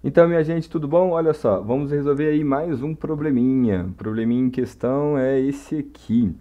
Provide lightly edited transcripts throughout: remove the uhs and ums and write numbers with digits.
Então, minha gente, tudo bom? Olha só, vamos resolver aí mais um probleminha. O probleminha em questão é esse aqui.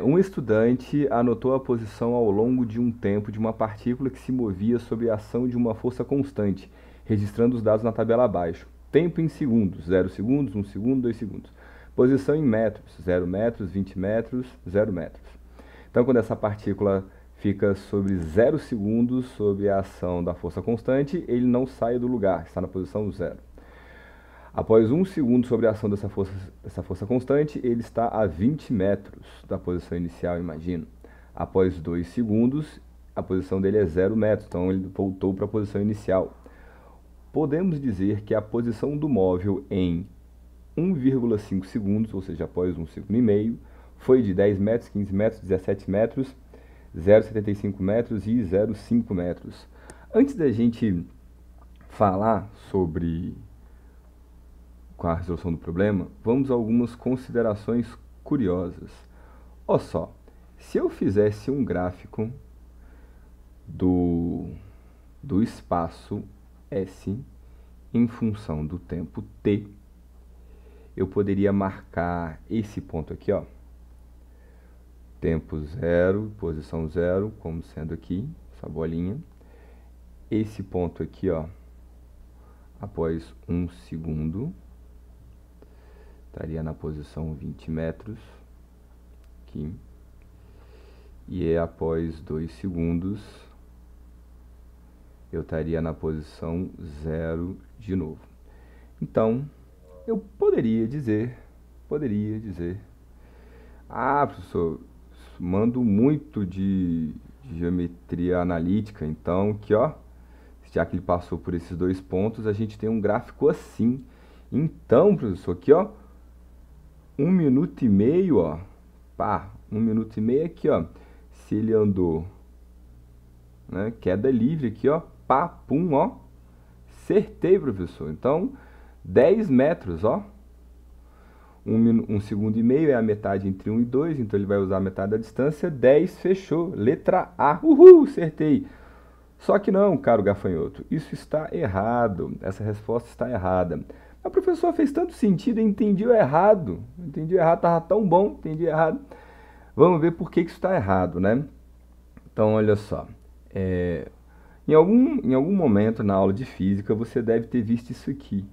Um estudante anotou a posição ao longo de um tempo de uma partícula que se movia sob a ação de uma força constante, registrando os dados na tabela abaixo. Tempo em segundos, 0 segundos, 1 segundo, 2 segundos. Posição em metros, 0 metros, 20 metros, 0 metros. Então, quando essa partícula fica sobre 0 segundos sob a ação da força constante, ele não sai do lugar, está na posição 0. Após 1 segundo sobre a ação dessa força constante, ele está a 20 metros da posição inicial, imagino. Após 2 segundos, a posição dele é 0 metros, então ele voltou para a posição inicial. Podemos dizer que a posição do móvel em 1,5 segundos, ou seja, após 1,5 segundo, foi de 10 metros, 15 metros, 17 metros, 0,75 metros e 0,5 metros. Antes da gente falar sobre com a resolução do problema, vamos a algumas considerações curiosas. Olha só, se eu fizesse um gráfico do espaço S em função do tempo T, eu poderia marcar esse ponto aqui, ó, tempo 0, posição 0, como sendo aqui, essa bolinha. Esse ponto aqui, ó, após 1 segundo, estaria na posição 20 metros, aqui. E após 2 segundos, eu estaria na posição 0 de novo. Então, eu poderia dizer, professor, mando muito de geometria analítica, então, que ó, já que ele passou por esses dois pontos, a gente tem um gráfico assim. Então, professor, aqui ó, 1 minuto e meio, ó, pá, 1 minuto e meio aqui, ó, se ele andou, né, queda livre aqui, ó, pá, pum, ó, acertei, professor. Então, 10 metros, ó, 1 segundo e meio é a metade entre 1 e 2, então ele vai usar a metade da distância, 10, fechou, letra A, uhul, acertei. Só que não, caro gafanhoto, isso está errado, essa resposta está errada. A professora fez tanto sentido, eu entendi o errado, estava tão bom, entendi errado. Vamos ver por que isso está errado, né? Então, olha só, em algum momento na aula de física você deve ter visto isso aqui.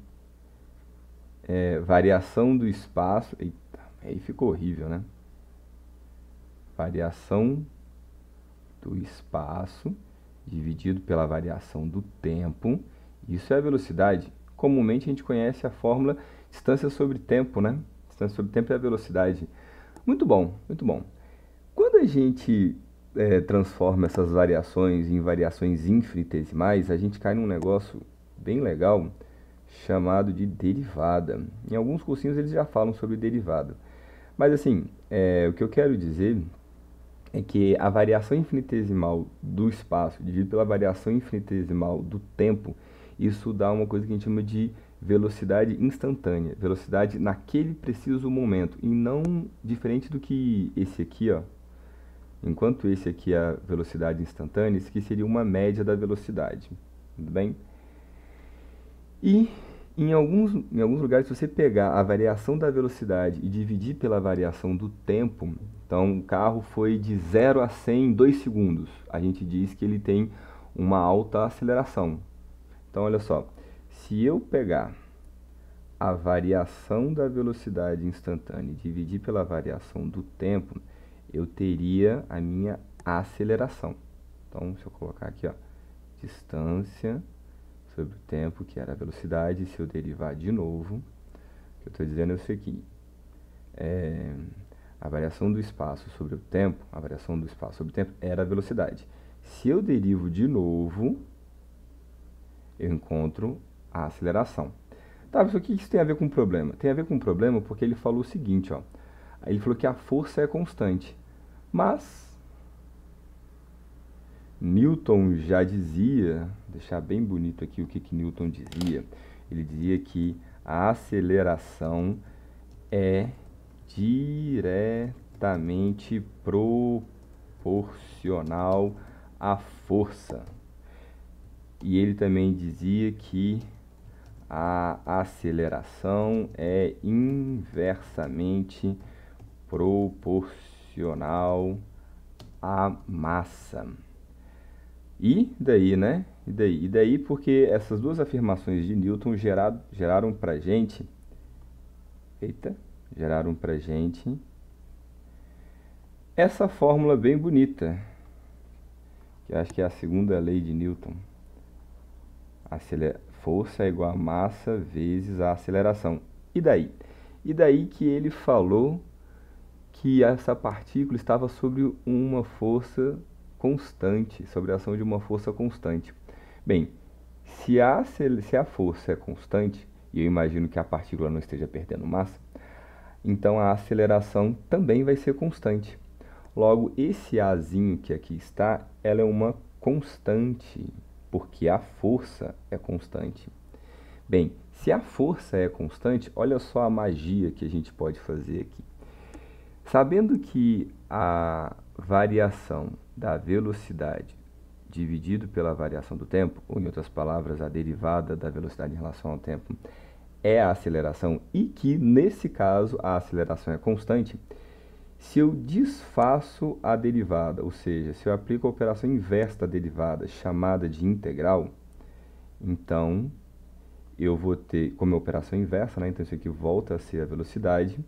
Variação do espaço, eita, aí ficou horrível, né? Variação do espaço dividido pela variação do tempo, isso é a velocidade. Comumente a gente conhece a fórmula distância sobre tempo, né? Distância sobre tempo é a velocidade. Muito bom, muito bom. Quando a gente transforma essas variações em variações infinitesimais, a gente cai num negócio bem legal chamado de derivada. Em alguns cursinhos eles já falam sobre derivada. Mas assim, o que eu quero dizer é que a variação infinitesimal do espaço dividido pela variação infinitesimal do tempo, isso dá uma coisa que a gente chama de velocidade instantânea, velocidade naquele preciso momento, e não diferente do que esse aqui, ó. Enquanto esse aqui é a velocidade instantânea, esse aqui seria uma média da velocidade, tudo bem? E em alguns lugares, se você pegar a variação da velocidade e dividir pela variação do tempo, então o carro foi de 0 a 100 em 2 segundos, a gente diz que ele tem uma alta aceleração. Então, olha só, se eu pegar a variação da velocidade instantânea e dividir pela variação do tempo, eu teria a minha aceleração. Então, se eu colocar aqui, ó, distância sobre o tempo, que era a velocidade, se eu derivar de novo, o que eu estou dizendo é isso aqui. A variação do espaço sobre o tempo, a variação do espaço sobre o tempo era a velocidade. Se eu derivo de novo, eu encontro a aceleração. Tá, mas o que isso tem a ver com o problema? Tem a ver com o problema porque ele falou o seguinte, ó. Ele falou que a força é constante. Mas Newton já dizia, vou deixar bem bonito aqui o que Newton dizia. Ele dizia que a aceleração é diretamente proporcional à força. E ele também dizia que A aceleração é inversamente proporcional à massa. E daí, né? E daí porque essas duas afirmações de Newton geraram pra gente, geraram pra gente essa fórmula bem bonita, que eu acho que é a segunda lei de Newton. Força é igual a massa vezes a aceleração. E daí? E daí que ele falou que essa partícula estava sobre uma força constante, sobre a ação de uma força constante. Bem, se a força é constante, e eu imagino que a partícula não esteja perdendo massa, então a aceleração também vai ser constante. Logo, esse Azinho que aqui está, ela é uma constante, porque a força é constante. Bem, se a força é constante, olha só a magia que a gente pode fazer aqui. Sabendo que a variação da velocidade dividido pela variação do tempo, ou em outras palavras, a derivada da velocidade em relação ao tempo, é a aceleração e que, nesse caso, a aceleração é constante, se eu desfaço a derivada, ou seja, se eu aplico a operação inversa da derivada, chamada de integral, então eu vou ter, como é operação inversa, né? Então isso aqui volta a ser a velocidade,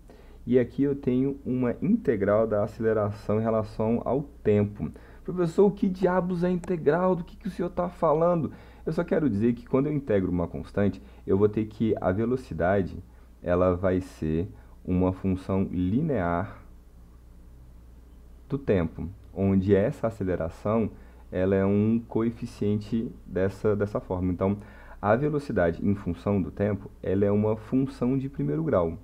e aqui eu tenho uma integral da aceleração em relação ao tempo. Professor, o que diabos é integral? Do que o senhor está falando? Eu só quero dizer que quando eu integro uma constante, eu vou ter que a velocidade ela vai ser uma função linear do tempo, onde essa aceleração ela é um coeficiente dessa forma. Então, a velocidade em função do tempo ela é uma função de primeiro grau.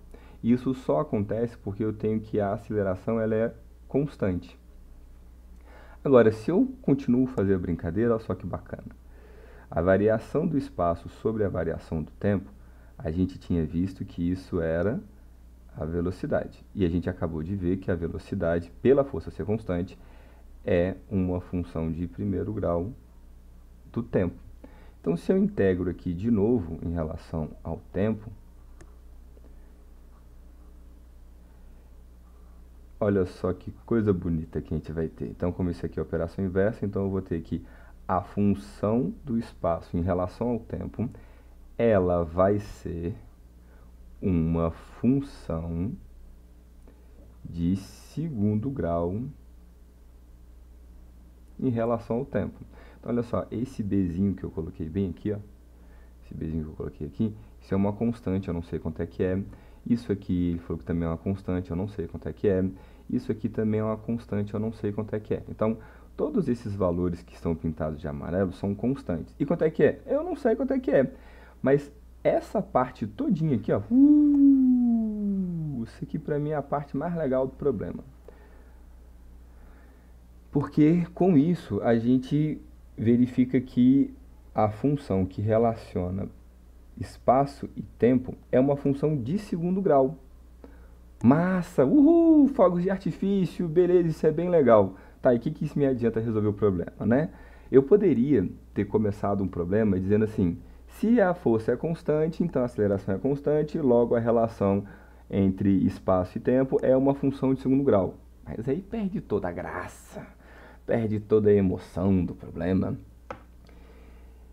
Isso só acontece porque eu tenho que a aceleração ela é constante. Agora, se eu continuo a fazer a brincadeira, olha só que bacana. A variação do espaço sobre a variação do tempo, a gente tinha visto que isso era a velocidade. E a gente acabou de ver que a velocidade, pela força ser constante, é uma função de primeiro grau do tempo. Então, se eu integro aqui de novo em relação ao tempo, olha só que coisa bonita que a gente vai ter. Então, como isso aqui é operação inversa, então eu vou ter que a função do espaço em relação ao tempo, ela vai ser uma função de segundo grau em relação ao tempo. Então, olha só, esse Bzinho que eu coloquei bem aqui, ó, esse Bzinho que eu coloquei aqui, isso é uma constante, eu não sei quanto é que é. Isso aqui, ele falou que também é uma constante, eu não sei quanto é que é. Isso aqui também é uma constante, eu não sei quanto é que é. Então, todos esses valores que estão pintados de amarelo são constantes. E quanto é que é? Eu não sei quanto é que é. Mas essa parte todinha aqui, ó, isso aqui para mim é a parte mais legal do problema. Porque com isso a gente verifica que a função que relaciona espaço e tempo é uma função de segundo grau. Massa, uhul, fogos de artifício, beleza, isso é bem legal. Tá, e o que isso me adianta resolver o problema, né? Eu poderia ter começado um problema dizendo assim, se a força é constante, então a aceleração é constante, logo a relação entre espaço e tempo é uma função de segundo grau. Mas aí perde toda a graça, perde toda a emoção do problema.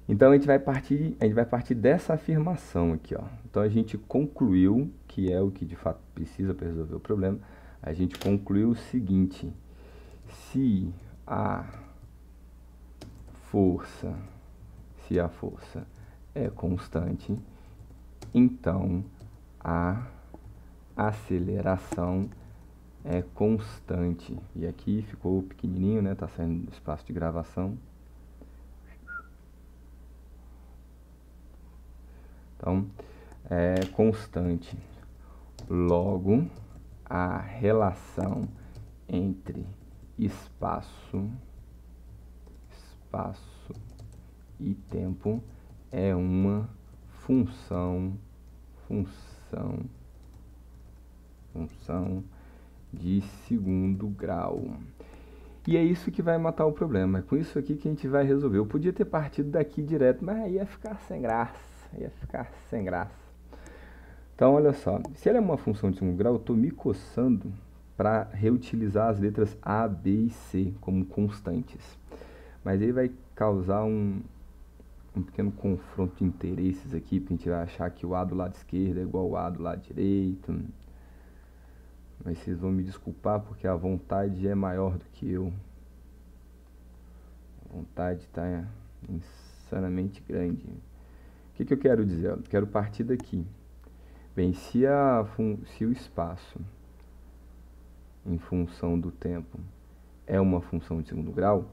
Então a gente vai partir dessa afirmação aqui, ó. Então a gente concluiu, que é o que de fato precisa para resolver o problema, a gente concluiu o seguinte: se a força é constante, então a aceleração é constante. E aqui ficou pequenininho, né? Tá saindo do espaço de gravação. Então, é constante. Logo, a relação entre espaço e tempo é uma função de segundo grau. E é isso que vai matar o problema. É com isso aqui que a gente vai resolver. Eu podia ter partido daqui direto, mas aí ia ficar sem graça. ia ficar sem graça. Então, olha só, se ela é uma função de segundo grau, eu estou me coçando para reutilizar as letras A, B e C como constantes. Mas aí vai causar um pequeno confronto de interesses aqui, porque a gente vai achar que o A do lado esquerdo é igual ao A do lado direito. Mas vocês vão me desculpar porque a vontade é maior do que eu. A vontade está insanamente grande. O que eu quero dizer? Eu quero partir daqui. Bem, se o espaço em função do tempo é uma função de segundo grau,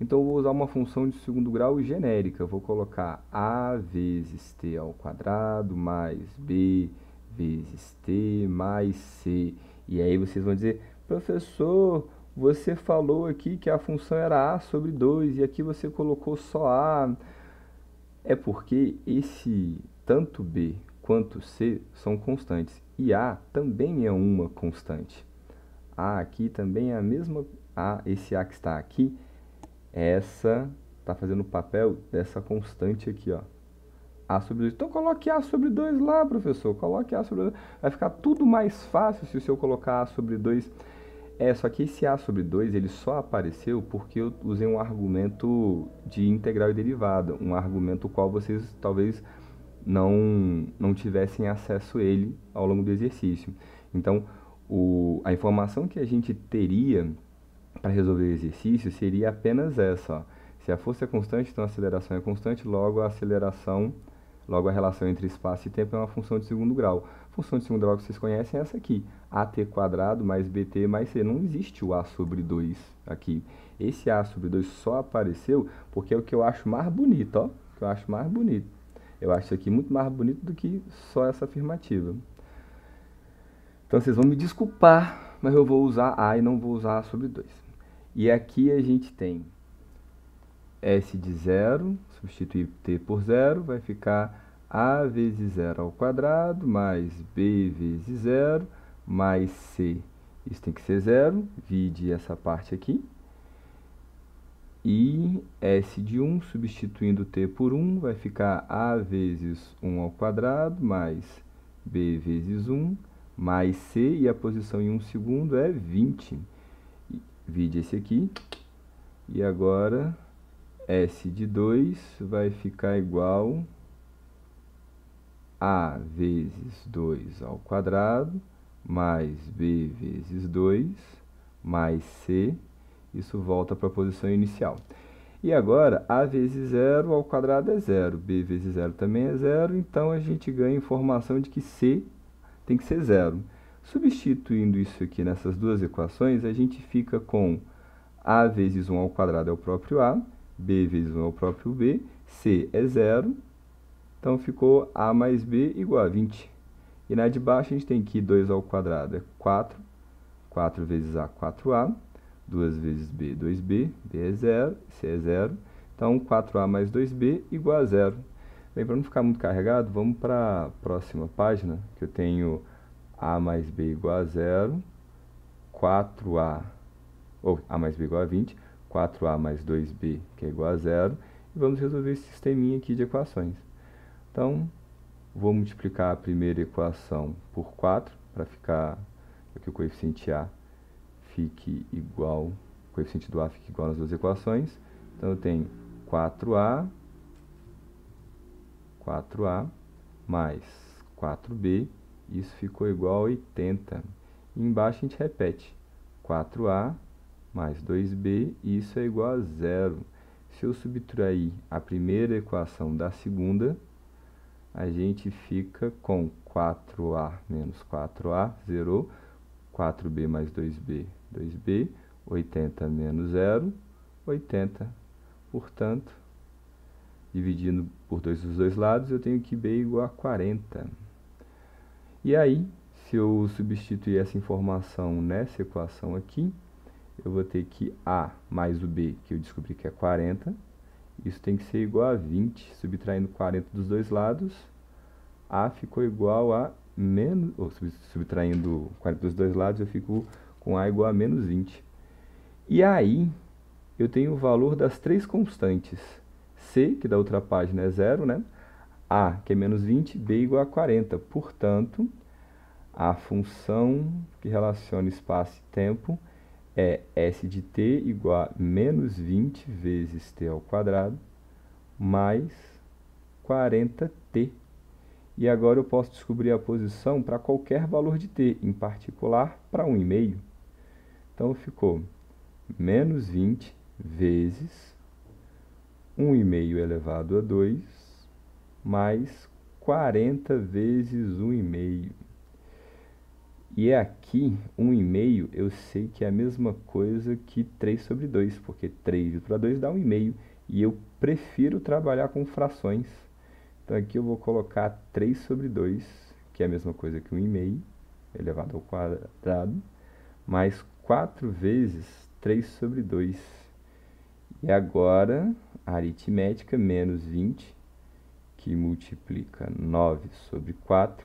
então eu vou usar uma função de segundo grau genérica. Eu vou colocar A vezes t ao quadrado mais B vezes t mais c. E aí vocês vão dizer, professor, você falou aqui que a função era A sobre 2 e aqui você colocou só A. É porque esse tanto B quanto C são constantes e A também é uma constante. A aqui também é a mesma, esse A que está aqui, essa está fazendo o papel dessa constante aqui, ó. A sobre 2. Então coloque A sobre 2 lá, professor. Coloque A sobre 2. Vai ficar tudo mais fácil se o senhor colocar A sobre 2. Só que esse A sobre 2, ele só apareceu porque eu usei um argumento de integral e derivada. Um argumento qual vocês talvez não tivessem acesso a ele ao longo do exercício. Então, a informação que a gente teria para resolver o exercício seria apenas essa, ó. Se a força é constante, então a aceleração é constante, logo a relação entre espaço e tempo é uma função de segundo grau. A função de segundo grau que vocês conhecem é essa aqui, AT² mais BT mais C. Não existe o A sobre 2 aqui. Esse A sobre 2 só apareceu porque é o que eu acho mais bonito, ó. Que eu acho mais bonito. Eu acho isso aqui muito mais bonito do que só essa afirmativa. Então vocês vão me desculpar, mas eu vou usar A e não vou usar A sobre 2. E aqui a gente tem S de 0, substituir t por 0, vai ficar A vezes 0 ao quadrado, mais B vezes 0, mais C. Isso tem que ser 0, vide essa parte aqui. E S de 1, substituindo t por 1, vai ficar A vezes 1 ao quadrado, mais B vezes 1, mais C, e a posição em 1 segundo é 20. Vide esse aqui. E agora, S de 2 vai ficar igual A vezes 2 ao quadrado, mais B vezes 2, mais C. Isso volta para a posição inicial. E agora, A vezes 0 ao quadrado é 0, B vezes 0 também é 0, então a gente ganha informação de que C tem que ser 0. Substituindo isso aqui nessas duas equações, a gente fica com A vezes 1 ao quadrado é o próprio A, B vezes 1 é o próprio B, C é 0, então ficou A mais B igual a 20. E na de baixo a gente tem que 2 ao quadrado é 4, 4 vezes A, 4A, 2 vezes B, 2B, B é 0, C é 0, então 4A mais 2B igual a 0. Bem, para não ficar muito carregado, vamos para a próxima página, que eu tenho A mais B igual a 0, 4A, ou A mais B igual a 20, 4A mais 2B, que é igual a 0, e vamos resolver esse sisteminha aqui de equações. Então, vou multiplicar a primeira equação por 4, para ficar, para que o coeficiente A fique igual, o coeficiente do A fique igual nas duas equações. Então, eu tenho 4A mais 4B, isso ficou igual a 80. E embaixo a gente repete, 4A mais 2B, isso é igual a 0. Se eu subtrair a primeira equação da segunda, a gente fica com 4A menos 4A, zerou, 4B mais 2B, 2B, 80 menos 0, 80. Portanto, dividindo por 2 dos dois lados, eu tenho que B igual a 40. E aí, se eu substituir essa informação nessa equação aqui, eu vou ter que A mais o B, que eu descobri que é 40, isso tem que ser igual a 20. Subtraindo 40 dos dois lados, A ficou igual a menos... Ou subtraindo 40 dos dois lados, eu fico com A igual a menos 20. E aí, eu tenho o valor das três constantes. C, que da outra página é 0, né? A, que é menos 20, B igual a 40. Portanto, a função que relaciona espaço e tempo é S de t igual a menos 20 vezes t ao quadrado mais 40t. E agora eu posso descobrir a posição para qualquer valor de t, em particular para 1,5. Então ficou menos 20 vezes 1,5 elevado a 2 mais 40 vezes 1,5. E aqui, 1,5, eu sei que é a mesma coisa que 3 sobre 2, porque 3 dividido para 2 dá 1,5. E eu prefiro trabalhar com frações. Então aqui eu vou colocar 3 sobre 2, que é a mesma coisa que 1,5 elevado ao quadrado, mais 4 vezes 3 sobre 2. E agora, a aritmética, menos 20, que multiplica 9 sobre 4,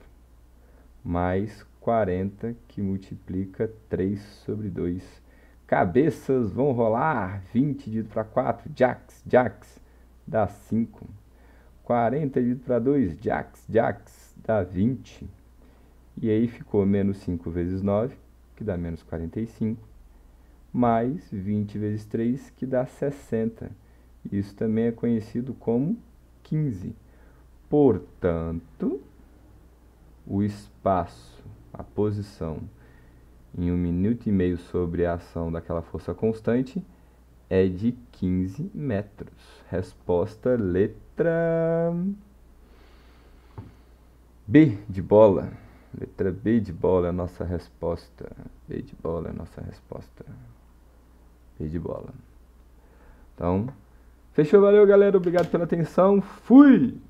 mais 40, que multiplica 3 sobre 2. Cabeças vão rolar. 20 dividido para 4, Jax, dá 5. 40 dividido para 2, Jax, dá 20. E aí ficou menos 5 vezes 9, que dá menos 45, mais 20 vezes 3, que dá 60. Isso também é conhecido como 15. Portanto, o espaço, a posição em 1 minuto e meio sobre a ação daquela força constante é de 15 metros. Resposta letra B de bola. Letra B de bola é a nossa resposta. B de bola é a nossa resposta. B de bola. Então, fechou, valeu galera, obrigado pela atenção, fui!